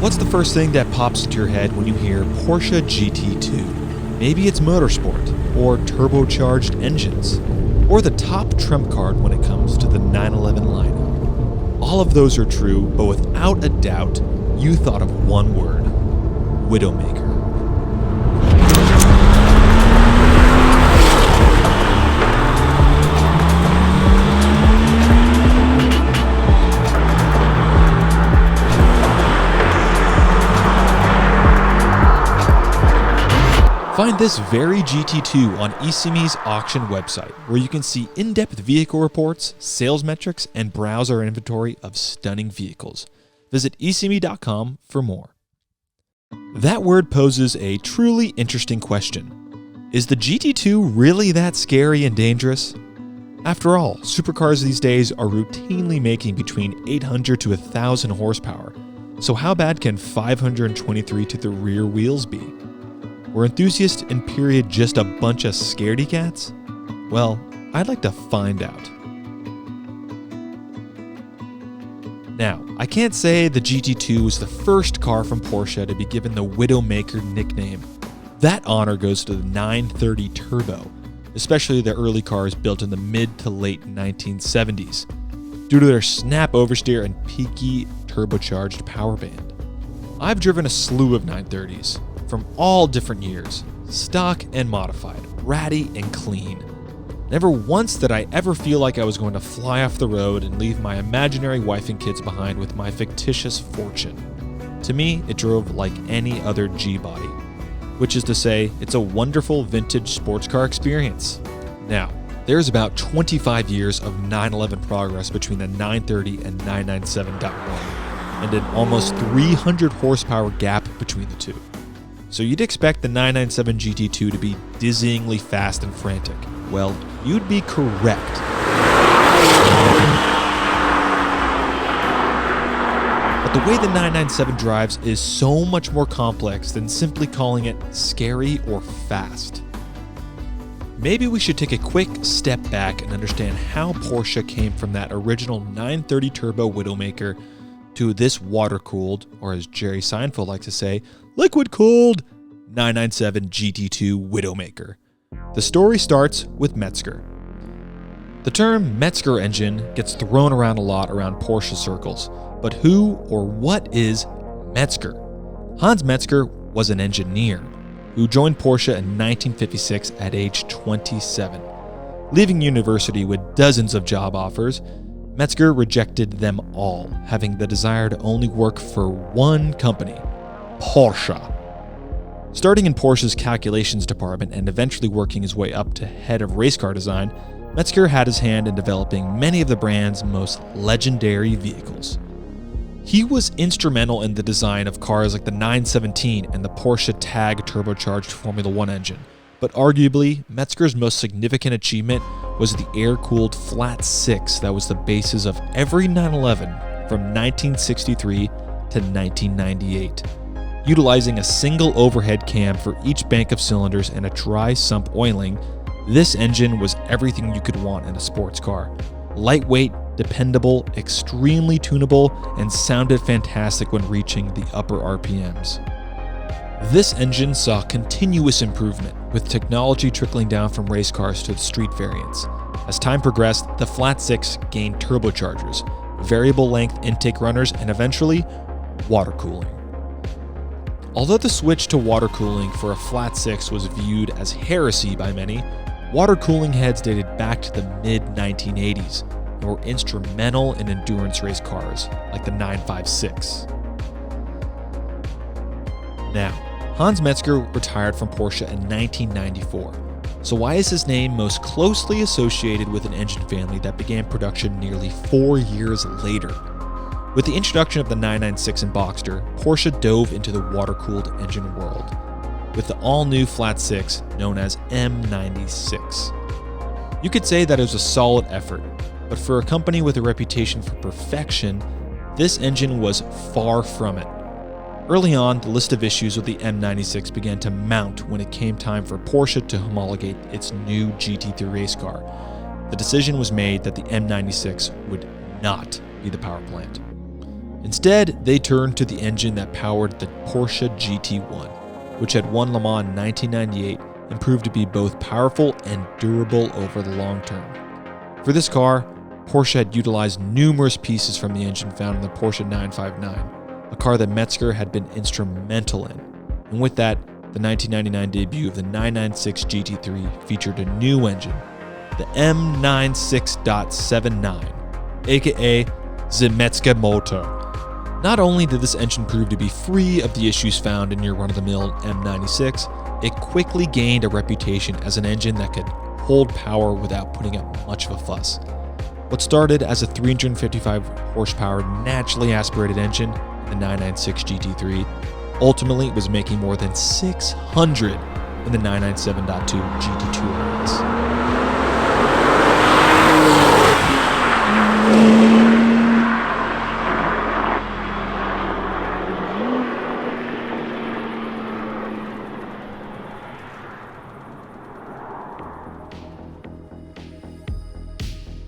What's the first thing that pops into your head when you hear Porsche GT2? Maybe it's motorsport, or turbocharged engines, or the top trump card when it comes to the 911 lineup. All of those are true, but without a doubt, you thought of one word: Widowmaker. Find this very GT2 on ISSIMI's auction website, where you can see in-depth vehicle reports, sales metrics, and browse our inventory of stunning vehicles. Visit issimi.com for more. That word poses a truly interesting question. Is the GT2 really that scary and dangerous? After all, supercars these days are routinely making between 800 to 1,000 horsepower, so how bad can 523 to the rear wheels be? Were enthusiasts in period just a bunch of scaredy cats? Well, I'd like to find out. Now, I can't say the GT2 was the first car from Porsche to be given the Widowmaker nickname. That honor goes to the 930 Turbo, especially the early cars built in the mid to late 1970s, due to their snap oversteer and peaky turbocharged power band. I've driven a slew of 930s. From all different years, stock and modified, ratty and clean. Never once did I ever feel like I was going to fly off the road and leave my imaginary wife and kids behind with my fictitious fortune. To me, it drove like any other G-body, which is to say, it's a wonderful vintage sports car experience. Now, there's about 25 years of 911 progress between the 930 and 997.1, and an almost 300 horsepower gap between the two. So you'd expect the 997 GT2 to be dizzyingly fast and frantic. Well, you'd be correct. But the way the 997 drives is so much more complex than simply calling it scary or fast. Maybe we should take a quick step back and understand how Porsche came from that original 930 Turbo Widowmaker to this water-cooled, or as Jerry Seinfeld likes to say, liquid-cooled 997 GT2 Widowmaker. The story starts with Metzger. The term Metzger engine gets thrown around a lot around Porsche circles, but who or what is Metzger? Hans Metzger was an engineer who joined Porsche in 1956 at age 27. Leaving university with dozens of job offers, Metzger rejected them all, having the desire to only work for one company, Porsche. Starting in Porsche's calculations department and eventually working his way up to head of race car design, Metzger had his hand in developing many of the brand's most legendary vehicles. He was instrumental in the design of cars like the 917 and the Porsche Tag turbocharged Formula One engine, but arguably, Metzger's most significant achievement was the air-cooled flat six that was the basis of every 911 from 1963 to 1998. Utilizing a single overhead cam for each bank of cylinders and a dry sump oiling, this engine was everything you could want in a sports car. Lightweight, dependable, extremely tunable, and sounded fantastic when reaching the upper RPMs. This engine saw continuous improvement, with technology trickling down from race cars to the street variants. As time progressed, the flat six gained turbochargers, variable length intake runners, and eventually, water cooling. Although the switch to water cooling for a flat six was viewed as heresy by many, water cooling heads dated back to the mid-1980s and were instrumental in endurance race cars like the 956. Now, Hans Metzger retired from Porsche in 1994. So why is his name most closely associated with an engine family that began production nearly 4 years later? With the introduction of the 996 and Boxster, Porsche dove into the water-cooled engine world, with the all-new flat six known as M96. You could say that it was a solid effort, but for a company with a reputation for perfection, this engine was far from it. Early on, the list of issues with the M96 began to mount when it came time for Porsche to homologate its new GT3 race car. The decision was made that the M96 would not be the power plant. Instead, they turned to the engine that powered the Porsche GT1, which had won Le Mans in 1998 and proved to be both powerful and durable over the long term. For this car, Porsche had utilized numerous pieces from the engine found in the Porsche 959, a car that Metzger had been instrumental in. And with that, the 1999 debut of the 996 GT3 featured a new engine, the M96.79, aka the Metzger motor. Not only did this engine prove to be free of the issues found in your run-of-the-mill M96, it quickly gained a reputation as an engine that could hold power without putting up much of a fuss. What started as a 355 horsepower naturally aspirated engine in the 996 GT3 ultimately was making more than 600 in the 997.2 GT2 runs.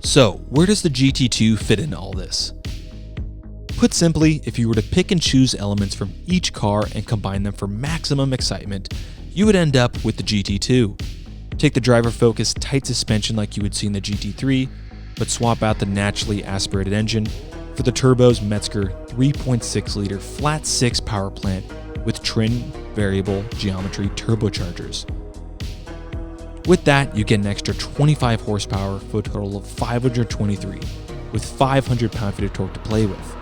So, where does the GT2 fit in all this? Put simply, if you were to pick and choose elements from each car and combine them for maximum excitement, you would end up with the GT2. Take the driver-focused tight suspension like you would see in the GT3, but swap out the naturally aspirated engine for the turbo's Metzger 3.6-liter flat-6 power plant with twin variable geometry turbochargers. With that, you get an extra 25 horsepower for a total of 523, with 500 pound-feet of torque to play with.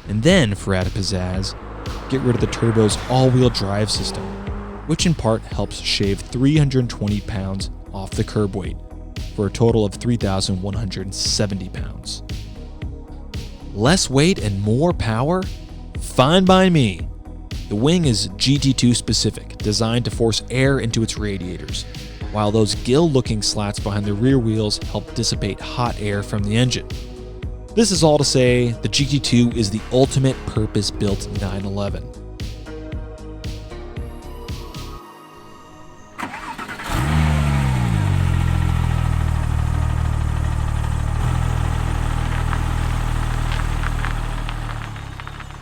And then, for added pizzazz, get rid of the turbo's all-wheel drive system, which in part helps shave 320 pounds off the curb weight, for a total of 3,170 pounds. Less weight and more power? Fine by me. The wing is GT2 specific, designed to force air into its radiators, while those gill-looking slats behind the rear wheels help dissipate hot air from the engine. This is all to say, the GT2 is the ultimate purpose-built 911.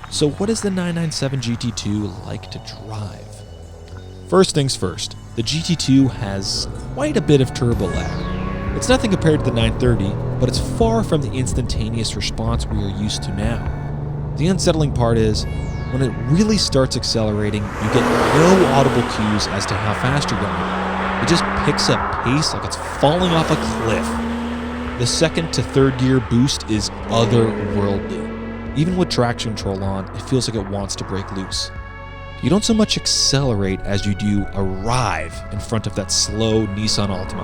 So what is the 997 GT2 like to drive? First things first, the GT2 has quite a bit of turbo lag. It's nothing compared to the 930, but it's far from the instantaneous response we are used to now. The unsettling part is, when it really starts accelerating, you get no audible cues as to how fast you're going. It just picks up pace like it's falling off a cliff. The second to third gear boost is otherworldly. Even with traction control on, it feels like it wants to break loose. You don't so much accelerate as you do arrive in front of that slow Nissan Altima.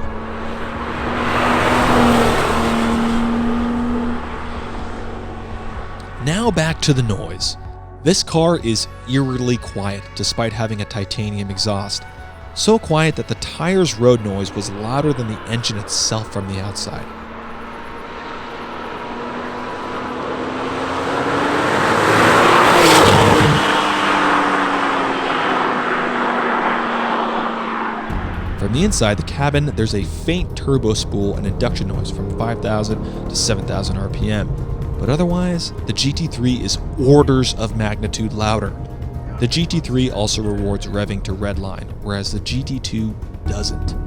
Now back to the noise. This car is eerily quiet despite having a titanium exhaust. So quiet that the tire's road noise was louder than the engine itself from the outside. From the inside the cabin, there's a faint turbo spool and induction noise from 5,000 to 7,000 RPM. But otherwise, the GT3 is orders of magnitude louder. The GT3 also rewards revving to redline, whereas the GT2 doesn't.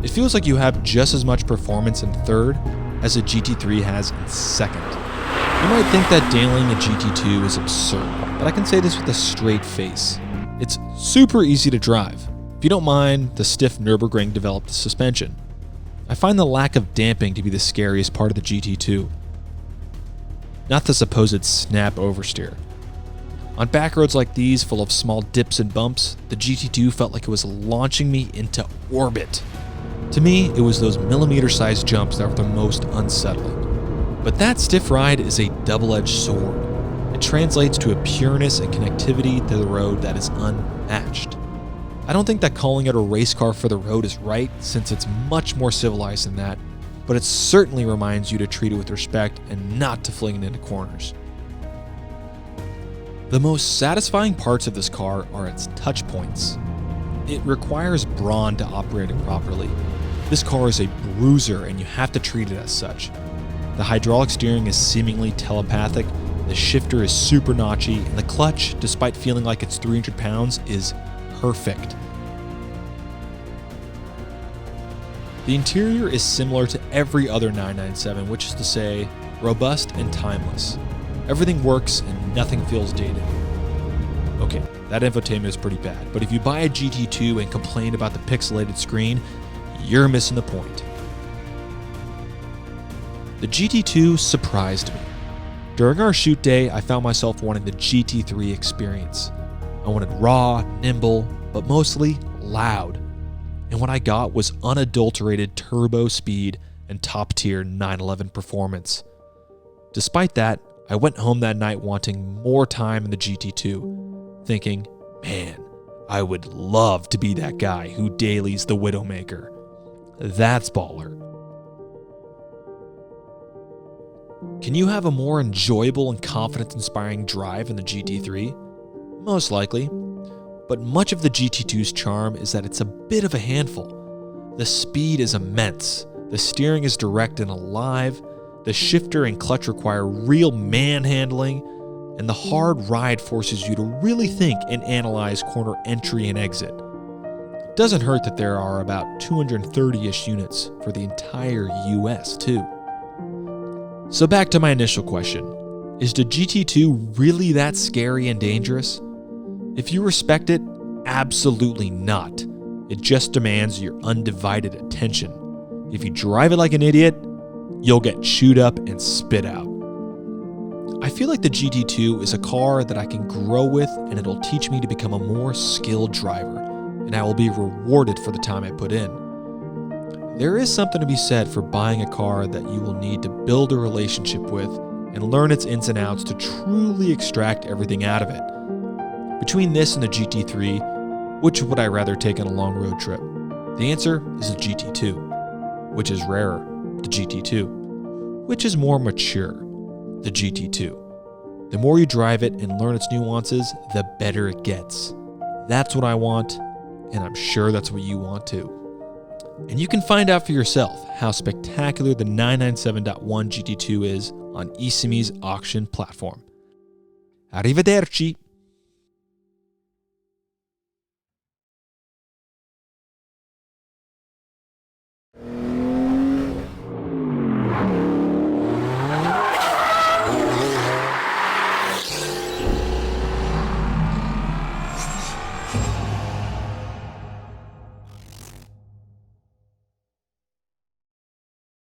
It feels like you have just as much performance in third as the GT3 has in second. You might think that dailing a GT2 is absurd, but I can say this with a straight face. It's super easy to drive. If you don't mind the stiff Nürburgring developed suspension. I find the lack of damping to be the scariest part of the GT2. Not the supposed snap oversteer. On backroads like these, full of small dips and bumps, the GT2 felt like it was launching me into orbit. To me, it was those millimeter-sized jumps that were the most unsettling. But that stiff ride is a double-edged sword. It translates to a pureness and connectivity to the road that is unmatched. I don't think that calling it a race car for the road is right, since it's much more civilized than that, but it certainly reminds you to treat it with respect and not to fling it into corners. The most satisfying parts of this car are its touch points. it requires brawn to operate it properly. This car is a bruiser and you have to treat it as such. The hydraulic steering is seemingly telepathic, the shifter is super notchy, and the clutch, despite feeling like it's 300 pounds, is perfect. The interior is similar to every other 997, which is to say, robust and timeless. Everything works and nothing feels dated. Okay, that infotainment is pretty bad, but if you buy a GT2 and complain about the pixelated screen, you're missing the point. The GT2 surprised me. During our shoot day, I found myself wanting the GT3 experience. I wanted raw, nimble, but mostly loud. And what I got was unadulterated turbo speed and top-tier 911 performance. Despite that, I went home that night wanting more time in the GT2, thinking, man, I would love to be that guy who dailies the Widowmaker. That's baller. Can you have a more enjoyable and confidence-inspiring drive in the GT3? Most likely. But much of the GT2's charm is that it's a bit of a handful. The speed is immense, the steering is direct and alive, the shifter and clutch require real manhandling, and the hard ride forces you to really think and analyze corner entry and exit. It doesn't hurt that there are about 230-ish units for the entire US too. So back to my initial question, is the GT2 really that scary and dangerous? If you respect it, absolutely not. It just demands your undivided attention. If you drive it like an idiot, you'll get chewed up and spit out. I feel like the GT2 is a car that I can grow with and it'll teach me to become a more skilled driver, and I will be rewarded for the time I put in. There is something to be said for buying a car that you will need to build a relationship with and learn its ins and outs to truly extract everything out of it. Between this and the GT3, which would I rather take on a long road trip? The answer is the GT2. Which is rarer? The GT2. Which is more mature? The GT2. The more you drive it and learn its nuances, the better it gets. That's what I want, and I'm sure that's what you want too. And you can find out for yourself how spectacular the 997.1 GT2 is on ISSIMI's auction platform. Arrivederci!